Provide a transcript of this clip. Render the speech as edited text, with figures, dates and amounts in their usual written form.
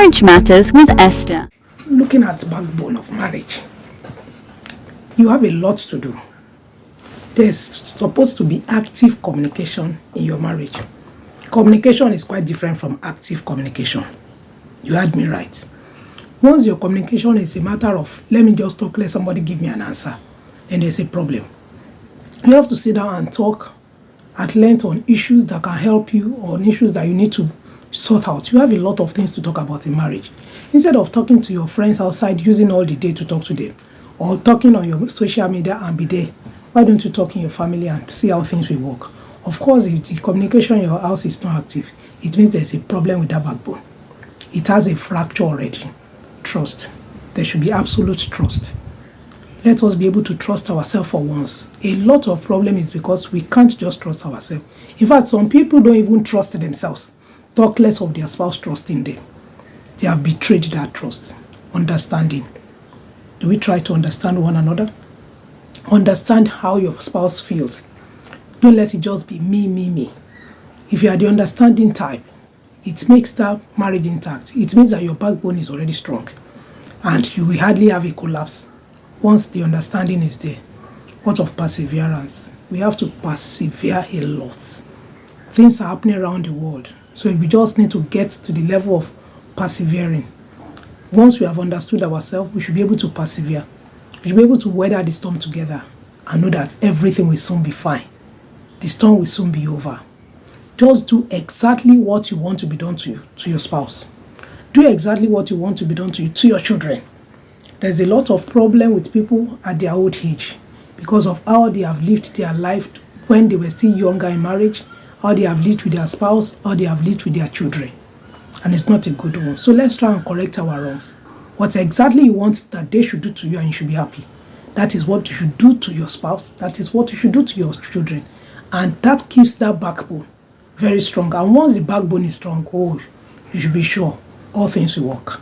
Marriage Matters with Esther. Looking at backbone of marriage, you have a lot to do. There's supposed to be active communication in your marriage. Communication is quite different from active communication. You heard me right. Once your communication is a matter of, let me just talk, let somebody give me an answer, then there's a problem. You have to sit down and talk at length on issues that can help you or on issues that you need to sort out. You have a lot of things to talk about in marriage. Instead of talking to your friends outside, using all the day to talk to them, or talking on your social media and be there, why don't you talk in your family and see how things will work? Of course, if the communication in your house is not active, it means there's a problem with that backbone. It has a fracture already. Trust. There should be absolute trust. Let us be able to trust ourselves for once. A lot of problem is because we can't just trust ourselves. In fact, some people don't even trust themselves. Talk less of their spouse trusting them. They have betrayed that trust. Understanding. Do we try to understand one another? Understand how your spouse feels. Don't let it just be me, me, me. If you are the understanding type, it makes that marriage intact. It means that your backbone is already strong and you will hardly have a collapse once the understanding is there. What of perseverance? We have to persevere a lot. Things are happening around the world, so we just need to get to the level of persevering. Once we have understood ourselves, we should be able to persevere. We should be able to weather the storm together and know that everything will soon be fine. The storm will soon be over. Just do exactly what you want to be done to you, to your spouse. Do exactly what you want to be done to you, to your children. There's a lot of problem with people at their old age because of how they have lived their life when they were still younger in marriage, how they have lived with their spouse, how they have lived with their children. And it's not a good one. So let's try and correct our wrongs. What exactly you want that they should do to you and you should be happy. That is what you should do to your spouse. That is what you should do to your children. And that keeps that backbone very strong. And once the backbone is strong, you should be sure all things will work.